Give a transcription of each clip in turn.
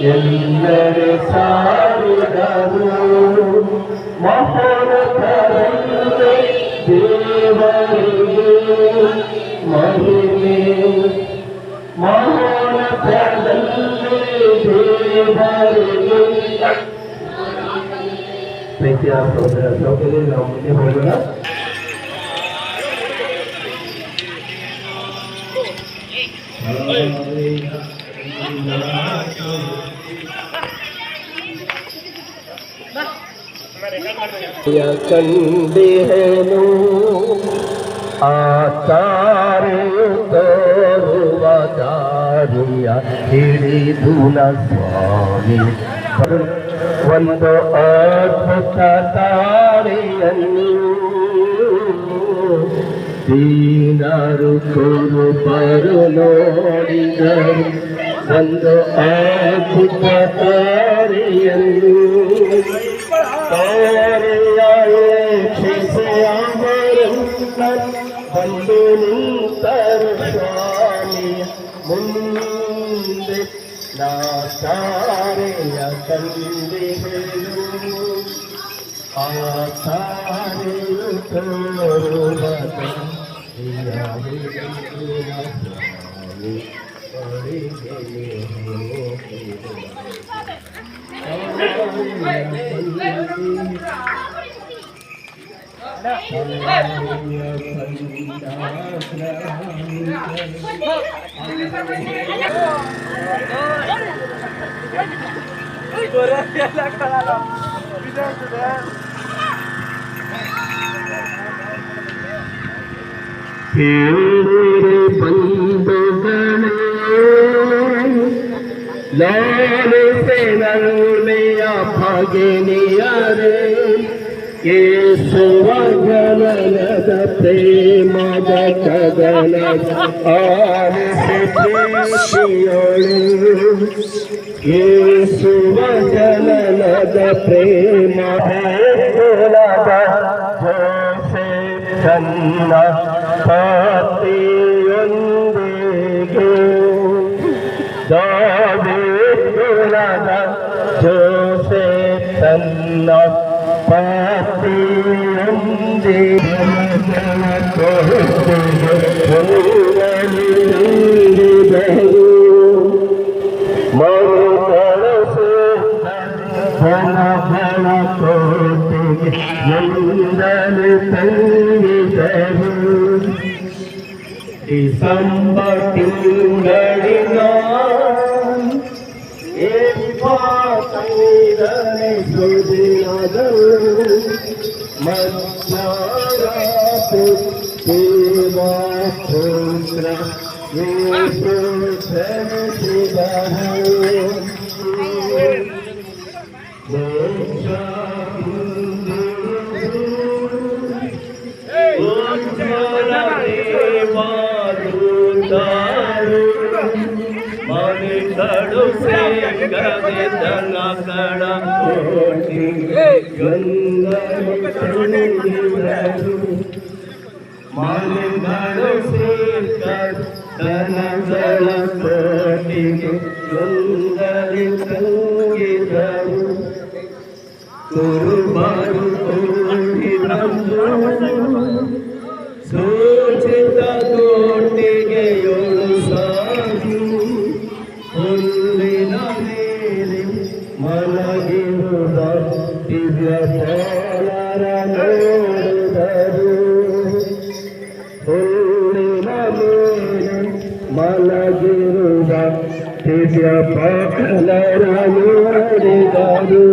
ಎಲ್ಲರೆ ಸಾರಿದರು ಮಹೋನ್ನತರಲ್ಲಿ ದೇವರಿಗೆ ಮಹಿಮೆ ಮಹೋನ್ನತದಲ್ಲಿ ದೇವರಿಗೆ. ಪ್ರೀತಿಯ ಸಹೋದರ ಸಹೋದರಿ, ನಾವು ಮುಂದೆ ಹೋಗೋಣ. ಕಂಡಿಹೇನು ಆಚಾರ್ಯ ತರುವ ದಾರಿಯ ಹಿಡಿದು ನ ಸ್ವಾಮಿ ಒಂದು ಅದ್ಭುತ ತಾರೆಯನ್ನು ದೀನರು ಕುರುಬರು ನೋಡಿದರು. ಒಂದು ಅದ್ಭುತ ತಾರೆಯನ್ನು ಬಂದು ನಿಂತರು ಸ್ವಾಮಿಯ ಮುಂದೆ. ನಾ ತಾರೆಯ ಕಂಡಿಹೇನು ಆ ತಾರೆಯು ತೋರುವ ಕೇಳಿರೆ ಬಂಧುಗಳೇ, ಲಾಲಿಸೆ ನಲ್ಮೆಯ ಭಗಿನಿಯರೇ, ಯೇಸುವ ಜನನದ ಪ್ರೇಮದ ಕದನದ ಆಲಿಸಿ ಪ್ರೀತಿಯೋಳು. ಯೇಸುವ ಜನನದ ಪ್ರೇಮ ಕುಲದ ಜೋಸೆಫನ ಪತಿಯೊಂದಿಗೆ, ದಾವೀದ ಕುಲದ ಜೋಸೆಫನ ಪತಿಯೊಂದಿಗೆ ಮರುಕಳಿಸಿದ ಕೋಟೆಗೆ ಎಂದಲು ತಂಗಿದರು. ಡಿಸೆಂಬರ್ ತಿಂಗಳಿನ 25ನೇ ಸುದಿನದಳು ಮಧ್ಯಾರಾತ್ರಿ ದೇವಪುತ್ರ ಯೇಸು ಜನಿಸಿದನು. ಮನಿಗಳು ಸೇಗವೆದನ ಕಡ ಕೋಟಿ ಗಂಗರು ತಂಗಿದರು. ಮನಿಗಳು ಸೇಗದನಗಳ ಕೋಟಿಗೆ ಗಂಗರು ತಂಗಿದರು. ಕುರುಬರು ಕೂಡಿದರು ಸೂಚಿತ ಕೋಟಿಗೆ ಏಳು ಸಾಗಿ, ಹುಲ್ಲಿನ ಮೇಲೆ ಮಲಗಿರುವುದ ದಿವ್ಯ ಬಾಲರ ನೋಡಿದರು. ಹುಲ್ಲಿನ ಮೇಲೆ ಮಲಗಿರುವುದ ದಿವ್ಯ ಬಾಲರ ನೋಡಿದರು.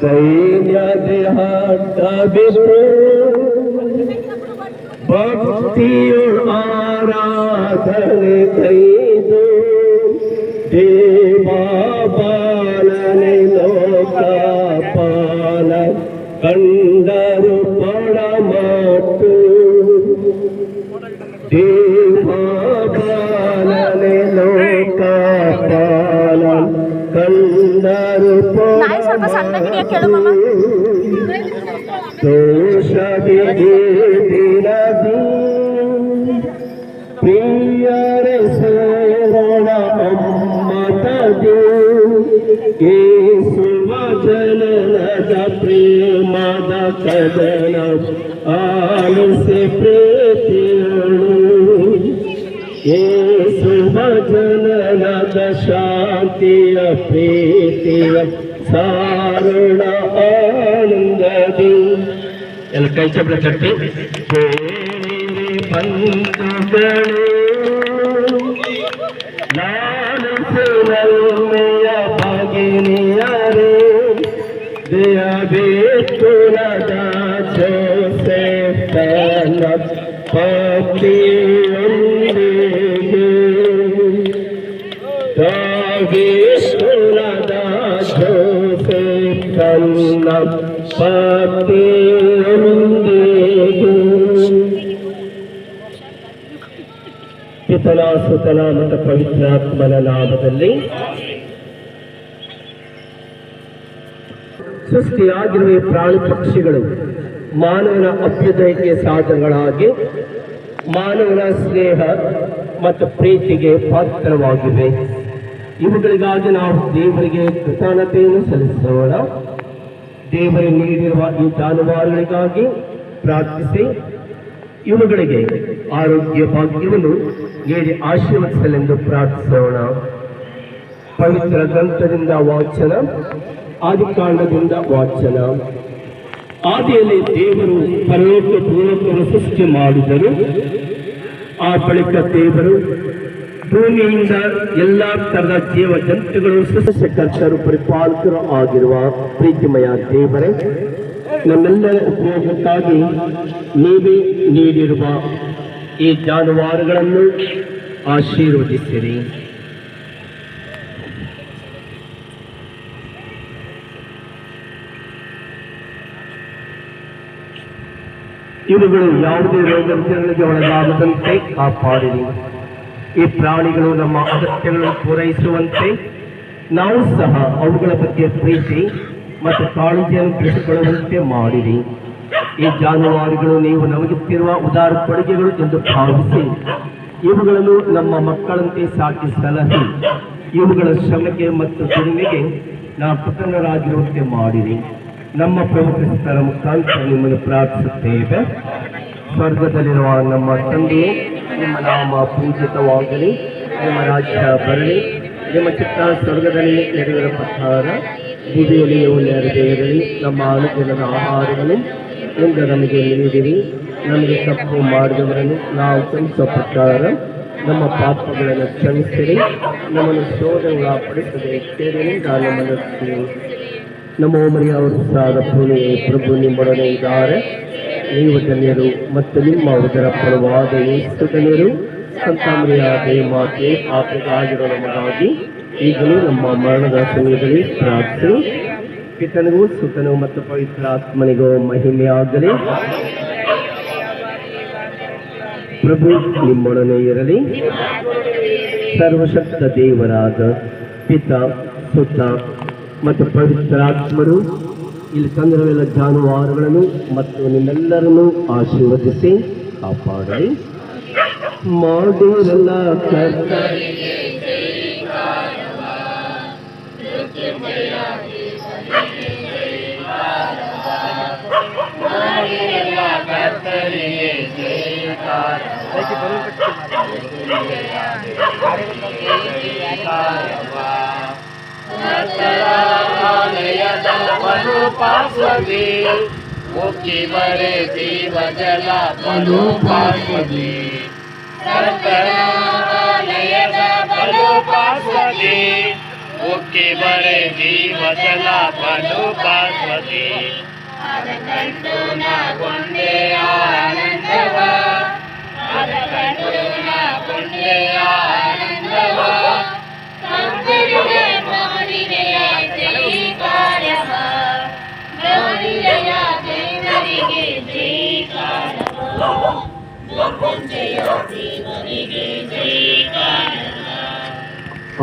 ದೈನ್ಯದೆ ಹಠ ಬಿಟ್ಟು ಭಕ್ತಿಯು ಆರಾಧನೆ ಕೈದು, ದೇವಾಪಾಲನೆ ಲೋಕಪಾಲ ಕಂಡರು ಪಡಮಾಟು. ದೇವಾಪಾಲನೆ ಲೋಕಪಾಲ ಕಂಡರು ದೋಷವಿದೆ ದಿನದಿ ಪ್ರಿಯರೆ ಸೇರೋಣ ಅಮ್ಮತ ಕದನ ಆಲಿಸಿ ಪ್ರೀತಿಯಳು ಯೇಸು ಜನನದ ಶಾಂತಿಯ ಪ್ರೀತಿಯ ಸಾರುಣ ಆನಂದದಿ ಎಲ್ಲ ಕೈ ಚಪ್ಪಲ ತಟ್ಟಿ ಬಂಧುಗಳೇ ನಾನು ಸುರಮ್ಮೆಯ ಭಗಿನಿಯರೇ ದೇಯಬೇಕುಲದ ಜೋಸೆಫನ ಪತಿಯೊಂದಿಗೆ ದೇಯಬೇಕುಲದ ಜೋಸೆಫನ ಪತಿಯೊಂದಿಗೆ ಪಿತನ ಸುತನ ಮತ್ತು ಪವಿತ್ರಾತ್ಮನ ನಾಮದಲ್ಲಿ ಸೃಷ್ಟಿಯಾಗಿರುವ ಪ್ರಾಣಿ ಪಕ್ಷಿಗಳು ಮಾನವನ ಅಭ್ಯುದಯಕ್ಕೆ ಸಾಧನಗಳಾಗಿ ಮಾನವನ ಸ್ನೇಹ ಮತ್ತು ಪ್ರೀತಿಗೆ ಪಾತ್ರವಾಗಿವೆ. ಇವುಗಳಿಗಾಗಿ ನಾವು ದೇವರಿಗೆ ಕೃತಜ್ಞತೆಯನ್ನು ಸಲ್ಲಿಸೋಣ. ದೇವರು ನೀಡಿರುವ ಈ ಜಾನುವಾರುಗಳಿಗಾಗಿ ಪ್ರಾರ್ಥಿಸಿ ಇವುಗಳಿಗೆ ಆರೋಗ್ಯ ಭಾಗ್ಯವನ್ನು ನೀಡಿ ಆಶೀರ್ವದಿಸಲೆಂದು ಪ್ರಾರ್ಥಿಸೋಣ. ಪವಿತ್ರ ಗ್ರಂಥದಿಂದ ವಾಚನ. ಆದಿಕಾಂಡದಿಂದ ವಾಚನ. ಆದಿಯಲ್ಲಿ ದೇವರು ಪರಲೋಕ ಭೂಲೋಕವನ್ನು ಸೃಷ್ಟಿ ಮಾಡಿದರು. ಆ ಬಳಿಕ ದೇವರು ಭೂಮಿಯಿಂದ ಎಲ್ಲಾ ತರದ ಜೀವ ಜಂತುಗಳು ಸಸ್ಯಕರ್ತರು ಪರಿಪಾಲಕರು ಆಗಿರುವ ಪ್ರೀತಿಮಯ ದೇವರೇ, ನಮ್ಮೆಲ್ಲರ ಉಪಯೋಗಕ್ಕಾಗಿ ನೀವೇ ನೀಡಿರುವ ಈ ಜಾನುವಾರುಗಳನ್ನು ಆಶೀರ್ವದಿಸಿರಿ. ಇವುಗಳು ಯಾವುದೇ ರೋಗಗಳಿಗೆ ಒಳಗಾಗದಂತೆ ಕಾಪಾಡಿರಿ. ಈ ಪ್ರಾಣಿಗಳು ನಮ್ಮ ಅಗತ್ಯಗಳನ್ನು ಪೂರೈಸುವಂತೆ ನಾವು ಸಹ ಅವುಗಳ ಬಗ್ಗೆ ಪ್ರೀತಿ ಮತ್ತು ಕಾಳಜಿಯನ್ನು ಬೆಳೆಸಿಕೊಳ್ಳುವಂತೆ ಮಾಡಿರಿ. ಈ ಜಾನುವಾರುಗಳು ನೀವು ನಮಗಿತ್ತಿರುವ ಉದಾರ ಕೊಡುಗೆಗಳು ಎಂದು ಭಾವಿಸಿ ಇವುಗಳನ್ನು ನಮ್ಮ ಮಕ್ಕಳಂತೆ ಸಾಕಿ ಸಲಹಿ ಇವುಗಳ ಶ್ರಮಕ್ಕೆ ಮತ್ತು ದುಡಿಮೆಗೆ ನಾವು ಕೃತಜ್ಞರಾಗಿರುವಂತೆ ಮಾಡಿರಿ. ನಮ್ಮ ಪ್ರಮುಖ ಕ್ರಿಸ್ತರ ಮುಖಾಂತರ ನಿಮ್ಮನ್ನು ಪ್ರಾರ್ಥಿಸುತ್ತೇವೆ. ಸ್ವರ್ಗದಲ್ಲಿರುವ ನಮ್ಮ ತಂದೆಯೇ, ನಿಮ್ಮ ನಾಮ ಪೂಜಿತವಾಗಲಿ, ನಿಮ್ಮ ರಾಜ್ಯ ಬರಲಿ, ನಿಮ್ಮ ಚಿತ್ತ ಸ್ವರ್ಗದಲ್ಲಿ ನೆರವೇರ ಪ್ರಕಾರ ಭೂಮಿಯಲ್ಲಿಯೂ ನೆರವೇರಲಿ. ನಮ್ಮ ಅನುದಿನದ ಆಹಾರವನ್ನು ಇಂದು ನಮಗೆ ನೀಡಿರಿ. ನಮಗೆ ತಪ್ಪು ಮಾಡಿದವರನ್ನು ನಾವು ಕ್ಷಮಿಸುವ ಪ್ರಕಾರ ನಮ್ಮ ಪಾಪಗಳನ್ನು ಕ್ಷಮಿಸಿರಿ. ನಮ್ಮನ್ನು ಶೋಧನೆಗೊಳಪಡಿಸದೆ ಕೇಳಿನಿಂದ ನಮ್ಮನ್ನು ನಮ್ಮ ಮರಿಯ ಅವರು ಸಾದ ಪುಣ್ಯ ಪ್ರಭು ನಿಮ್ಮೊಡನೆ ಇದ್ದಾರೆ. ನೀವು ಧನ್ಯರು ಮತ್ತು ನಿಮ್ಮ ಉದರ ಫಲವಾದ ಯೇಸು ಧನ್ಯರು. ಸಂತಾಮರಿಯ ಮಾತೆ ಪಾಪಗಾಗಿರೋ ನಮಗಾಗಿ ಈಗಲೂ ನಮ್ಮ ಮರಣದ ಸಮಯದಲ್ಲಿ ಪ್ರಾರ್ಥನೆ. ಪಿತನಿಗೂ ಸುತನಿಗೂ ಮತ್ತು ಪವಿತ್ರ ಆತ್ಮನಿಗೂ ಮಹಿಮೆಯಾಗಲಿ. ಪ್ರಭು ನಿಮ್ಮೊಡನೆ ಇರಲಿ. ಸರ್ವಶಕ್ತ ದೇವರಾದ ಪಿತ, ಸುತ ಮತ್ತು ಪವಿತ್ರಾತ್ಮರು ಇಲ್ಲಿ ತಂದಿರುವ ಜಾನುವಾರುಗಳನ್ನು ಮತ್ತು ನಿಮ್ಮೆಲ್ಲರನ್ನು ಆಶೀರ್ವದಿಸಿ ಕಾಪಾಡಲಿ. ಮಾಡಿರಲ್ಲ ಕರ್ತರಿಗೆ ಪಾರ್ಶ್ವದಿ ಮುಕ್ತಿ ಬರೆ ಜೀವ ಜಲ ಬಲು ಪಾರ್ಶ್ವದಿ ಕರ್ತನಾಲಯದ ಬಲು ಪಾರ್ಶ್ವದಿ ಮುಕ್ತಿ ಬರೆ ಜೀವ ಜಲ ಬಲು ಪಾರ್ಶ್ವದಿ ಅದಕ್ಕಂಟು ಗೊಂಡೆ ಆನಂದವ ಅದಕ್ಕಂಟು ಗೊಂಡೆ ಆನಂದವ ಮಾಡಿದೆಯ ಜೈಕಾರವ ಗೌರಿಯ ದೇವರಿಗೆ ಜೈಕಾರವ ಜಯ ದೇವರಿಗೆ ಜೈಕಾರವ.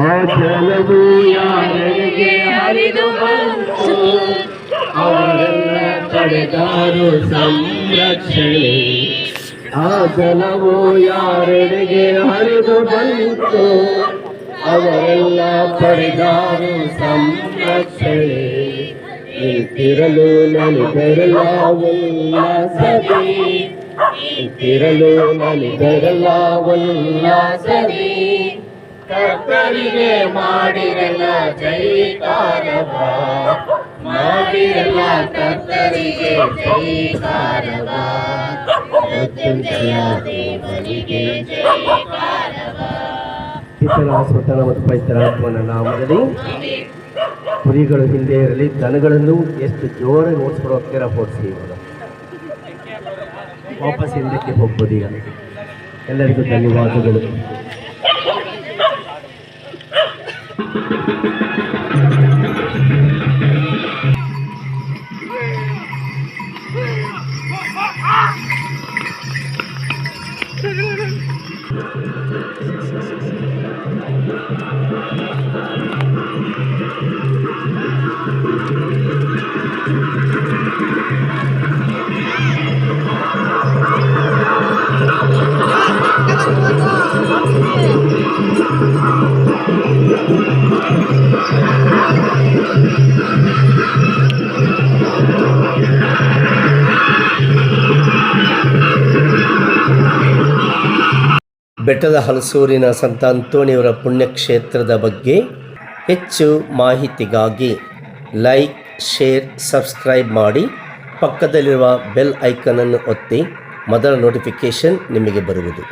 ಆ ಜಲವು ಯಾರಿಗೆ ಹರಿದು ಬಂತು, ಅವರೆಲ್ಲ ಪಡೆದಾರು ಸಂರಕ್ಷಣೆ. ಆ ಜಲವು ಯಾರೆಡೆಗೆ ಹರಿದು ಬಂತು, ಅವರೆಲ್ಲ ಪಡೆದಾರು ಸಂರಕ್ಷಣೆ. ನಿಂತಿರಲು ನನಗರಲ ಉಲ್ಲಾಸವೇ ನಿಂತಿರಲು ನನಗರಲ ಉಲ್ಲಾಸವೇ ಕರ್ತರಿಗೆ ಮಾಡಿರಲ್ಲ ಜೈಕಾರವ ಮಾಡಿರಲ್ಲ ಕರ್ತರಿಗೆ ಜೈಕಾರವ ಮೃತ್ಯುಂಜಯ ದೇವರಿಗೆ ಜೈಕಾರವ ಪಿತನ ಸ್ವತನ ಮತ್ತು ಪವಿತ್ರಾತ್ಮನ ನಾಮದಲ್ಲಿ ಕುರಿಗಳು ಹಿಂದೆ ಇರಲಿ ದನಗಳನ್ನು ಎಷ್ಟು ಜೋರಾಗಿ ಓಡಿಸ್ಕೊಂಡು ಹೋಗ್ತೀರಾ ಓಡಿಸಿ ಇವಾಗ ವಾಪಸ್ ಹಿಂದಕ್ಕೆ ಹೋಗ್ಬೋದು ಈಗ ಎಲ್ಲರಿಗೂ ಧನ್ಯವಾದಗಳು ಬೆಟ್ಟದ ಹಲಸೂರಿನ ಸಂತ ಅಂತೋಣಿಯವರ ಪುಣ್ಯಕ್ಷೇತ್ರದ ಬಗ್ಗೆ ಹೆಚ್ಚು ಮಾಹಿತಿಗಾಗಿ ಲೈಕ್, ಶೇರ್, ಸಬ್ಸ್ಕ್ರೈಬ್ ಮಾಡಿ. ಪಕ್ಕದಲ್ಲಿರುವ ಬೆಲ್ ಐಕನನ್ನು ಒತ್ತಿ ಮೊದಲ ನೋಟಿಫಿಕೇಷನ್ ನಿಮಗೆ ಬರುವುದು.